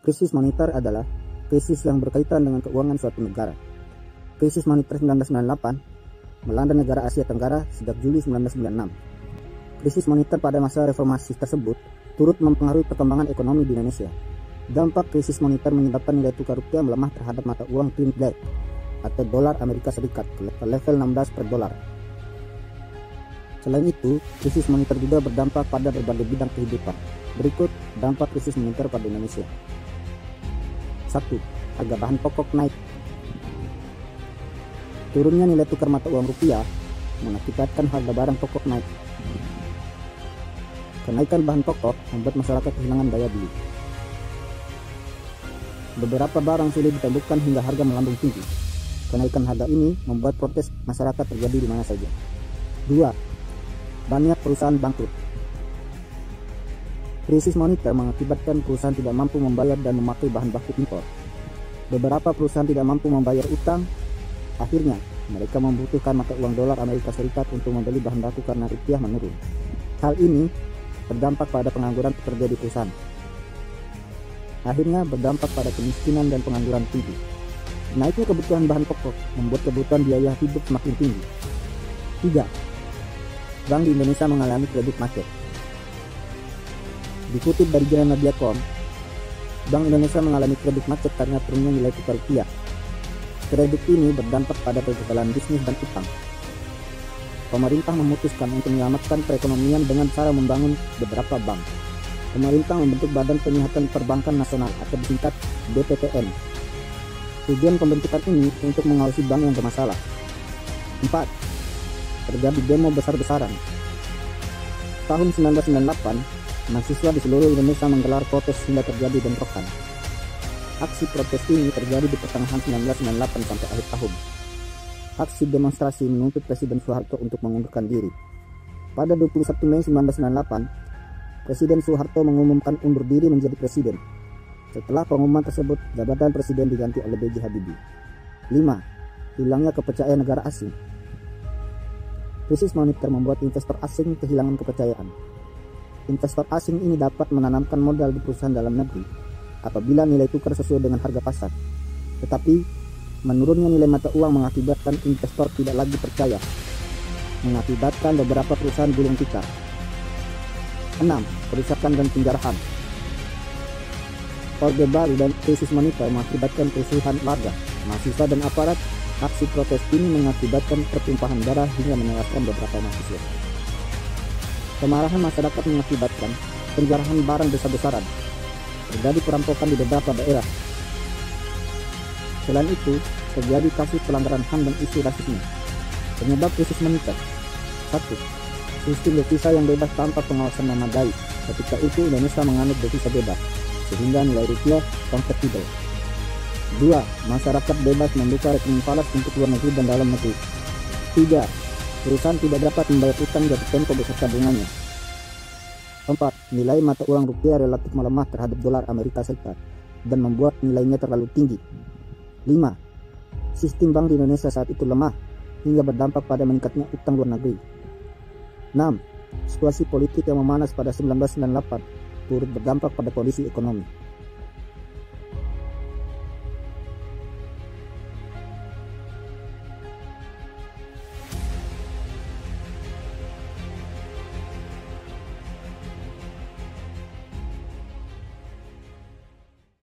Krisis moneter adalah krisis yang berkaitan dengan keuangan suatu negara. Krisis moneter 1998 melanda negara Asia Tenggara sejak Juli 1996. Krisis moneter pada masa reformasi tersebut turut mempengaruhi perkembangan ekonomi di Indonesia. Dampak krisis moneter menyebabkan nilai tukar rupiah melemah terhadap mata uang Trinidad atau dolar Amerika Serikat ke level 16 per dolar. Selain itu, krisis moneter juga berdampak pada berbagai bidang kehidupan. Berikut dampak krisis moneter pada Indonesia. 1. Harga bahan pokok naik. Turunnya nilai tukar mata uang rupiah mengakibatkan harga barang pokok naik. Kenaikan bahan pokok membuat masyarakat kehilangan daya beli. Beberapa barang sulit ditemukan hingga harga melambung tinggi. Kenaikan harga ini membuat protes masyarakat terjadi di mana saja. 2. Banyak perusahaan bangkrut. Krisis moneter mengakibatkan perusahaan tidak mampu membayar dan memakai bahan baku impor. Beberapa perusahaan tidak mampu membayar utang. Akhirnya, mereka membutuhkan mata uang dolar Amerika Serikat untuk membeli bahan baku karena rupiah menurun. Hal ini berdampak pada pengangguran pekerja di perusahaan. Akhirnya berdampak pada kemiskinan dan pengangguran tinggi. Naiknya kebutuhan bahan pokok membuat kebutuhan biaya hidup semakin tinggi. 3. Bank di Indonesia mengalami kredit macet. Dikutip dari jurnal Mediacom, Bank Indonesia mengalami kredit macet karena turunnya nilai tukar rupiah. Kredit ini berdampak pada kegagalan bisnis dan utang. Pemerintah memutuskan untuk menyelamatkan perekonomian dengan cara membangun beberapa bank. Pemerintah membentuk Badan Penyihatan Perbankan Nasional atau disingkat BPPN. Tujuan pembentukan ini untuk mengawasi bank yang bermasalah. 4. Terjadi demo besar-besaran. Tahun 1998, mahasiswa di seluruh Indonesia menggelar protes hingga terjadi bentrokan. Aksi protes ini terjadi di pertengahan 1998 sampai akhir tahun. Aksi demonstrasi menuntut Presiden Soeharto untuk mengundurkan diri. Pada 21 Mei 1998, Presiden Soeharto mengumumkan undur diri menjadi presiden. Setelah pengumuman tersebut, jabatan presiden diganti oleh B.J. Habibie. 5. Hilangnya kepercayaan negara asing. Krisis moneter membuat investor asing kehilangan kepercayaan. Investor asing ini dapat menanamkan modal di perusahaan dalam negeri apabila nilai tukar sesuai dengan harga pasar. Tetapi, menurunnya nilai mata uang mengakibatkan investor tidak lagi percaya, mengakibatkan beberapa perusahaan gulung tikar. 6. Perusakan dan penjarahan. Orde Baru dan krisis moneter mengakibatkan kerusuhan warga, mahasiswa dan aparat. Aksi protes ini mengakibatkan pertumpahan darah hingga menewaskan beberapa mahasiswa. Kemarahan masyarakat mengakibatkan penjarahan barang besar-besaran. Terjadi perampokan di beberapa daerah. Selain itu, terjadi kasus pelanggaran HAM dan isu rasisme. Penyebab krisis moneter. 1. Sistem devisa yang bebas tanpa pengawasan memadai. Ketika itu Indonesia menganut devisa bebas, sehingga nilai rupiah convertible. 2. Masyarakat bebas membuka rekening falas untuk luar negeri dan dalam negeri. 3. Perusahaan tidak dapat membayar utang jatuh tempo beserta bunganya. 4. Nilai mata uang rupiah relatif melemah terhadap dolar Amerika Serikat dan membuat nilainya terlalu tinggi. 5. Sistem bank di Indonesia saat itu lemah hingga berdampak pada meningkatnya utang luar negeri. 6. Situasi politik yang memanas pada 1998 turut berdampak pada kondisi ekonomi.